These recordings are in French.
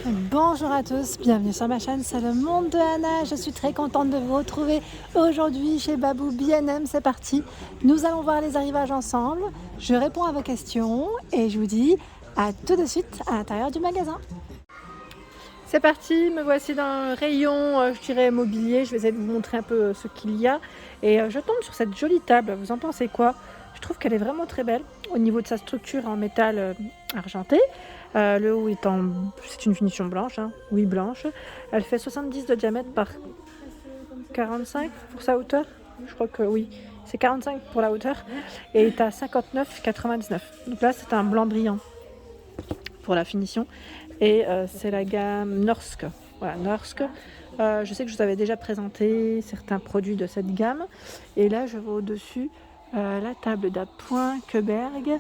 Bonjour à tous, bienvenue sur ma chaîne, c'est le monde de Anna. Je suis très contente de vous retrouver aujourd'hui chez Babou B&M. C'est parti, nous allons voir les arrivages ensemble. Je réponds à vos questions et je vous dis à tout de suite à l'intérieur du magasin. C'est parti, me voici dans le rayon, je dirais mobilier. Je vais essayer de vous montrer un peu ce qu'il y a. Et je tombe sur cette jolie table, vous en pensez quoi? Je trouve qu'elle est vraiment très belle au niveau de sa structure en métal argenté. Le haut c'est une finition blanche, hein. Oui, blanche. Elle fait 70 de diamètre par 45 pour sa hauteur. Je crois que oui, c'est 45 pour la hauteur et est à 59,99. Donc là, c'est un blanc brillant pour la finition et c'est la gamme Norsk. Voilà, Norsk. Je sais que je vous avais déjà présenté certains produits de cette gamme et là, je vois au-dessus la table d'appoint Queberg.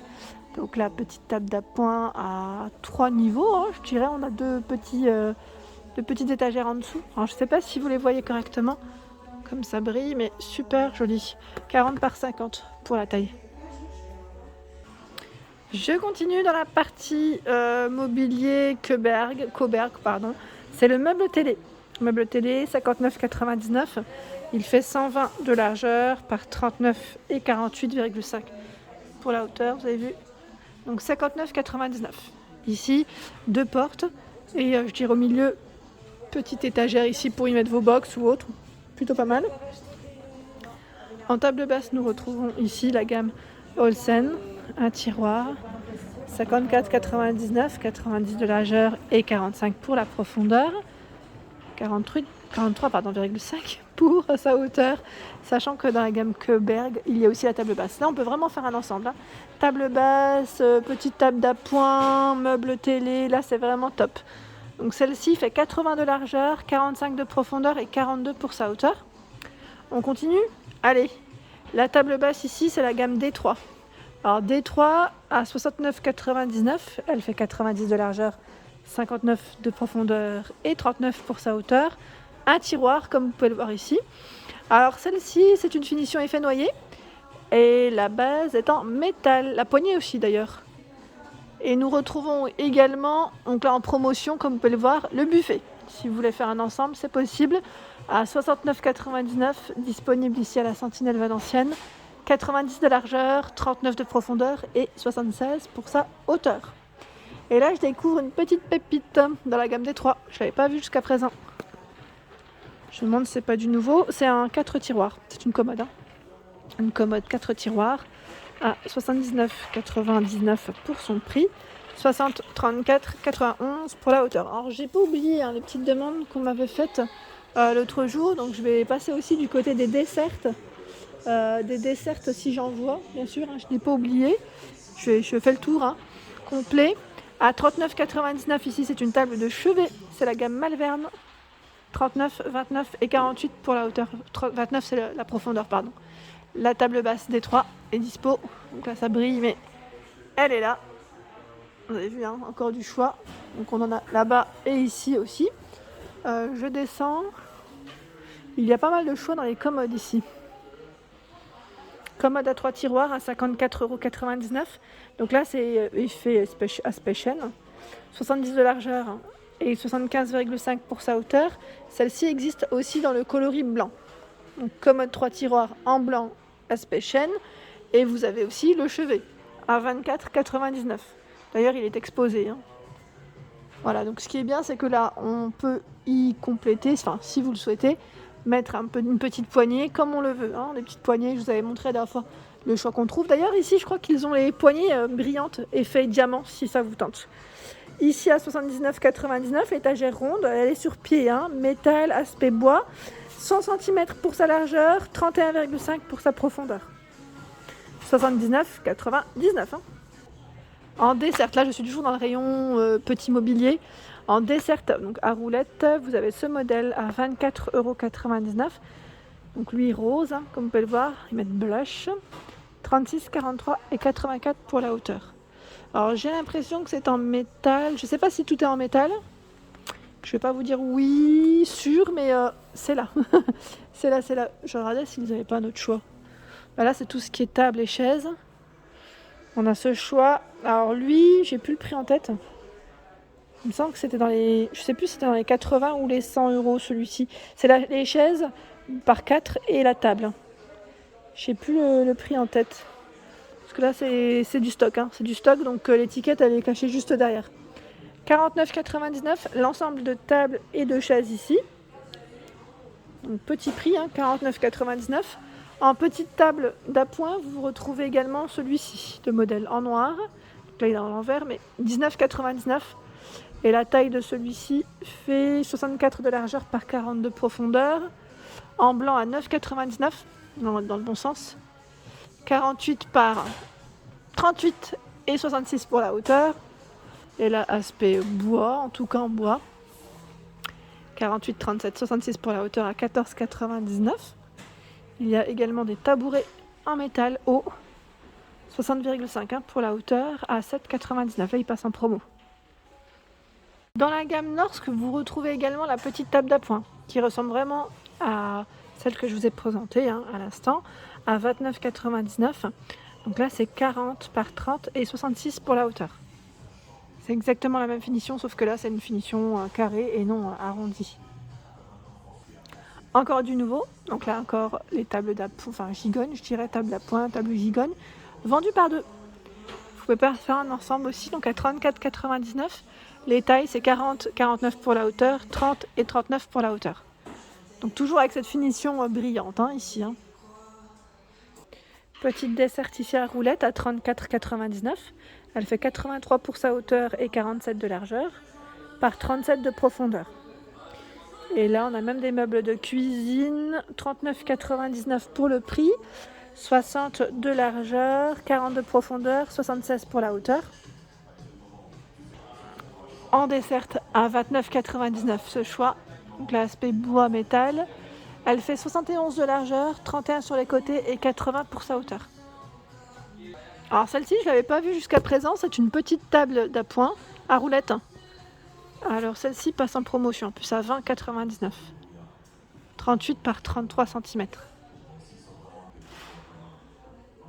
Donc la petite table d'appoint à 3 niveaux, hein, je dirais. On a deux petites étagères en dessous. Alors je ne sais pas si vous les voyez correctement, comme ça brille, mais super joli. 40 par 50 pour la taille. Je continue dans la partie mobilier Coberg, pardon. C'est le meuble télé. Meuble télé 59,99. Il fait 120 de largeur par 39 et 48,5 pour la hauteur, vous avez vu. Donc 59,99. Ici, 2 portes et je dirais au milieu, petite étagère ici pour y mettre vos box ou autre. Plutôt pas mal. En table basse, nous retrouvons ici la gamme Olsen, un tiroir, 54,99, 90 de largeur et 45 pour la profondeur. 43,5 pour sa hauteur, sachant que dans la gamme Queberg, il y a aussi la table basse. Là, on peut vraiment faire un ensemble. Hein. Table basse, petite table d'appoint, meuble télé, là, c'est vraiment top. Donc celle-ci fait 80 de largeur, 45 de profondeur et 42 pour sa hauteur. On continue? Allez, la table basse ici, c'est la gamme D3. Alors D3 à 69,99, elle fait 90 de largeur, 59 de profondeur et 39 pour sa hauteur. Un tiroir, comme vous pouvez le voir ici. Alors celle-ci, c'est une finition effet noyer. Et la base est en métal. La poignée aussi d'ailleurs. Et nous retrouvons également, donc là en promotion, comme vous pouvez le voir, le buffet. Si vous voulez faire un ensemble, c'est possible. À 69,99, disponible ici à la Sentinelle Valenciennes. 90 de largeur, 39 de profondeur et 76 pour sa hauteur. Et là, je découvre une petite pépite dans la gamme des 3. Je ne l'avais pas vue jusqu'à présent. Je me demande si c'est pas du nouveau. C'est un 4 tiroirs. C'est une commode. Hein. Une commode 4 tiroirs à 79,99 pour son prix. 34,91 pour la hauteur. Alors, j'ai pas oublié les petites demandes qu'on m'avait faites l'autre jour. Donc, je vais passer aussi du côté des desserts. Des desserts si j'en vois, bien sûr. Hein, je n'ai pas oublié. Je fais le tour complet. À 39,99 ici, c'est une table de chevet. C'est la gamme Malverne. 39, 29 et 48 pour la hauteur. 29, c'est la profondeur, pardon. La table basse des 3 est dispo. Donc là, ça brille, mais elle est là. Vous avez vu, encore du choix. Donc on en a là-bas et ici aussi. Je descends. Il y a pas mal de choix dans les commodes ici. Commode à 3 tiroirs à 54,99 €. Donc là, c'est effet Aspecian. 70 de largeur et 75,5 pour sa hauteur. Celle-ci existe aussi dans le coloris blanc. Donc commode 3 tiroirs en blanc Aspecian. Et vous avez aussi le chevet à 24,99 €. D'ailleurs, il est exposé. Voilà, donc ce qui est bien, c'est que là, on peut y compléter, enfin, si vous le souhaitez, mettre une petite poignée comme on le veut. Des petites poignées, je vous avais montré la dernière fois le choix qu'on trouve. D'ailleurs, ici, je crois qu'ils ont les poignées brillantes, effet diamant, si ça vous tente. Ici, à 79,99, l'étagère ronde, elle est sur pied, métal, aspect bois, 100 cm pour sa largeur, 31,5 pour sa profondeur. 79,99. En dessert, là, je suis toujours dans le rayon petit mobilier. En dessert, donc à roulette, vous avez ce modèle à 24,99 €. Donc lui rose, comme vous pouvez le voir, ils mettent blush. 36, 43 et 84 pour la hauteur. Alors j'ai l'impression que c'est en métal. Je ne sais pas si tout est en métal. Je ne vais pas vous dire oui, sûr, mais c'est là. c'est là. Je regardais s'ils n'avaient pas un autre choix. Là, c'est tout ce qui est table et chaise. On a ce choix. Alors lui, j'ai plus le prix en tête. Il me semble que c'était dans les... Je sais plus si c'était dans les 80 ou les 100 euros celui-ci. C'est les chaises par 4 et la table. Je sais plus le prix en tête. Parce que là c'est du stock. Hein. C'est du stock, donc l'étiquette elle est cachée juste derrière. 49,99 l'ensemble de tables et de chaises ici. Donc petit prix, hein, 49,99. En petite table d'appoint, vous retrouvez également celui-ci de modèle en noir. Donc là il est en l'envers, mais 19,99. Et la taille de celui-ci fait 64 de largeur par 40 de profondeur. En blanc à 9,99, dans le bon sens. 48 par 38 et 66 pour la hauteur. Et là, aspect bois, en tout cas en bois. 48, 37, 66 pour la hauteur à 14,99. Il y a également des tabourets en métal hauts. 60,5 pour la hauteur à 7,99. Là, il passe en promo. Dans la gamme Norsk, vous retrouvez également la petite table d'appoint qui ressemble vraiment à celle que je vous ai présentée à l'instant, à 29,99. Donc là, c'est 40 par 30 et 66 pour la hauteur. C'est exactement la même finition, sauf que là, c'est une finition carrée et non arrondie. Encore du nouveau. Donc là, encore les tables d'appoint, enfin gigogne, je dirais table d'appoint, table gigogne, vendues par deux. Vous pouvez pas faire un ensemble aussi, donc à 34,99. Les tailles, c'est 40, 49 pour la hauteur, 30 et 39 pour la hauteur. Donc toujours avec cette finition brillante ici. Petite dessert ici à roulette à 34,99. Elle fait 83 pour sa hauteur et 47 de largeur par 37 de profondeur. Et là, on a même des meubles de cuisine, 39,99 pour le prix, 60 de largeur, 40 de profondeur, 76 pour la hauteur. En dessert à 29,99 ce choix, donc l'aspect bois métal. Elle fait 71 de largeur, 31 sur les côtés et 80 pour sa hauteur. Alors celle-ci, je ne l'avais pas vue jusqu'à présent, c'est une petite table d'appoint à roulette. Alors celle-ci passe en promotion, en plus à 20,99. 38 par 33 cm.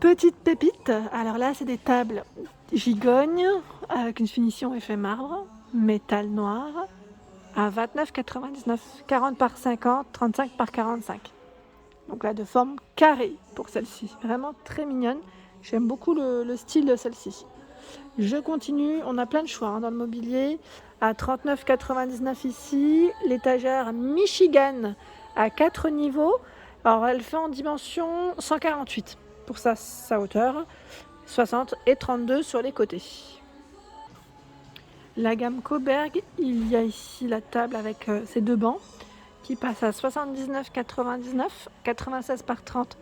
Petite pépite, alors là c'est des tables gigogne avec une finition effet marbre, métal noir, à 29,99. 40 par 50, 35 par 45. Donc là de forme carrée pour celle-ci, vraiment très mignonne. J'aime beaucoup le style de celle-ci. Je continue, on a plein de choix dans le mobilier. À 39,99 ici, l'étagère Michigan à 4 niveaux. Alors elle fait en dimension 148 pour sa hauteur, 60 et 32 sur les côtés. La gamme Koberg, il y a ici la table avec ses deux bancs qui passe à 79,99, 96 par 30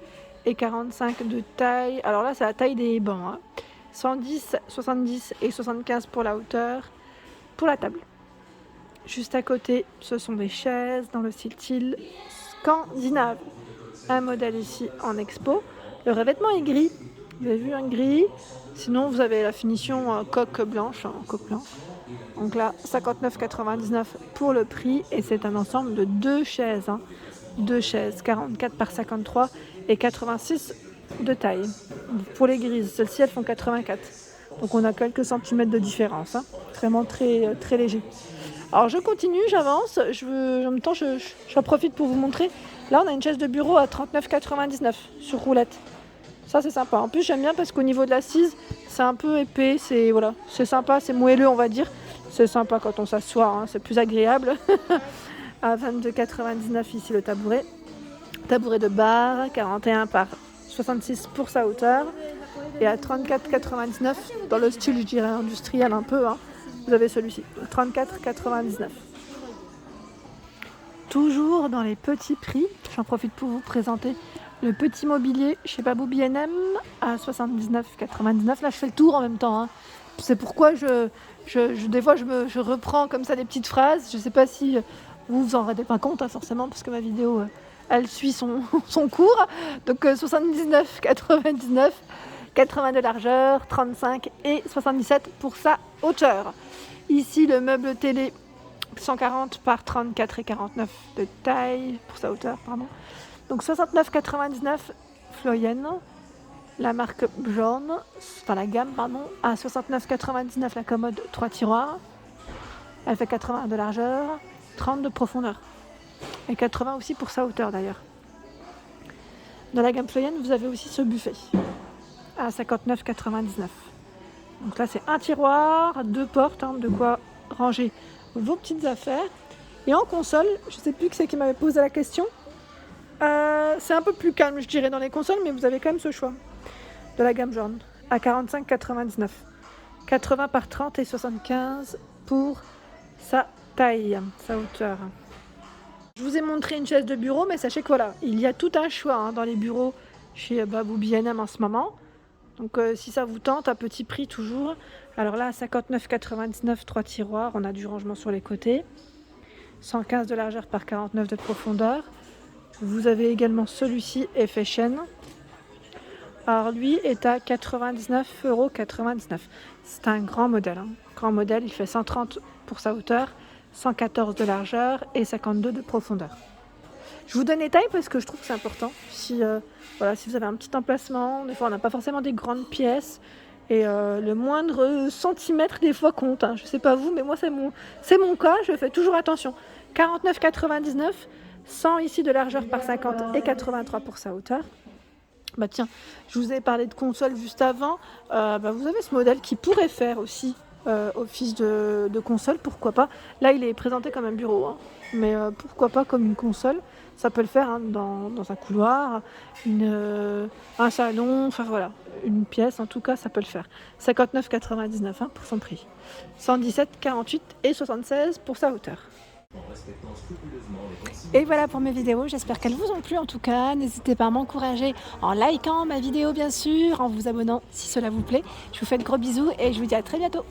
et 45 de taille. Alors là, c'est la taille des bancs. 110, 70 et 75 pour la hauteur, pour la table. Juste à côté, ce sont des chaises dans le style scandinave. Un modèle ici en expo. Le revêtement est gris. Vous avez vu un gris. Sinon, vous avez la finition coque blanche. Donc là, 59,99 pour le prix. Et c'est un ensemble de deux chaises. Deux chaises, 44 par 53 et 86 de taille. Pour les grises, celles-ci, elles font 84. Donc on a quelques centimètres de différence. Vraiment très, très léger. Alors je continue, j'avance. En même temps, j'en profite pour vous montrer. Là, on a une chaise de bureau à 39,99 sur roulette. Ça, c'est sympa. En plus, j'aime bien parce qu'au niveau de l'assise, c'est un peu épais. C'est sympa, c'est moelleux, on va dire. C'est sympa quand on s'assoit, c'est plus agréable. À 22,99 ici le tabouret. Tabouret de bar, 41 par 66 pour sa hauteur. Et à 34,99 dans le style, je dirais, industriel un peu. Vous avez celui-ci, 34,99. Toujours dans les petits prix, j'en profite pour vous présenter le petit mobilier chez Babou B&M à 79,99. Là, je fais le tour en même temps. C'est pourquoi des fois, je reprends comme ça des petites phrases. Je ne sais pas si vous en rendez pas compte, forcément, parce que ma vidéo, elle suit son cours. Donc, 79,99, 80 de largeur, 35 et 77 pour sa hauteur. Ici, le meuble télé 140 par 34 et 49 de taille pour sa hauteur, pardon. Donc 69,99 Floyen, la marque jaune, enfin la gamme, pardon, à 69,99 la commode 3 tiroirs. Elle fait 80 de largeur, 30 de profondeur. Et 80 aussi pour sa hauteur d'ailleurs. Dans la gamme Floyen, vous avez aussi ce buffet à 59,99. Donc là, c'est un tiroir, 2 portes, de quoi ranger vos petites affaires. Et en console, je ne sais plus qui c'est qui m'avait posé la question. C'est un peu plus calme, je dirais, dans les consoles, mais vous avez quand même ce choix. De la gamme jaune à 45,99. 80 par 30 et 75 pour sa taille, sa hauteur. Je vous ai montré une chaise de bureau, mais sachez que voilà, il y a tout un choix dans les bureaux chez Babou B&M en ce moment. Donc si ça vous tente, à petit prix toujours. Alors là, à 59,99, 3 tiroirs, on a du rangement sur les côtés. 115 de largeur par 49 de profondeur. Vous avez également celui-ci, effet chaîne. Alors lui est à 99,99 €. C'est un grand modèle. Grand modèle, il fait 130 pour sa hauteur, 114 de largeur et 52 de profondeur. Je vous donne les tailles parce que je trouve que c'est important. Si vous avez un petit emplacement, des fois on n'a pas forcément des grandes pièces. Et le moindre centimètre des fois compte. Je ne sais pas vous, mais moi c'est mon cas, je fais toujours attention. 49,99, 100 ici de largeur par 50 et 83 pour sa hauteur. Bah tiens, je vous ai parlé de console juste avant. Vous avez ce modèle qui pourrait faire aussi office de console, pourquoi pas. Là, il est présenté comme un bureau, mais pourquoi pas comme une console. Ça peut le faire dans un couloir, un salon, enfin voilà, une pièce, en tout cas, ça peut le faire. 59,99 pour son prix. 117, 48 et 76 pour sa hauteur. Et voilà pour mes vidéos, j'espère qu'elles vous ont plu en tout cas. N'hésitez pas à m'encourager en likant ma vidéo bien sûr, en vous abonnant si cela vous plaît. Je vous fais de gros bisous et je vous dis à très bientôt.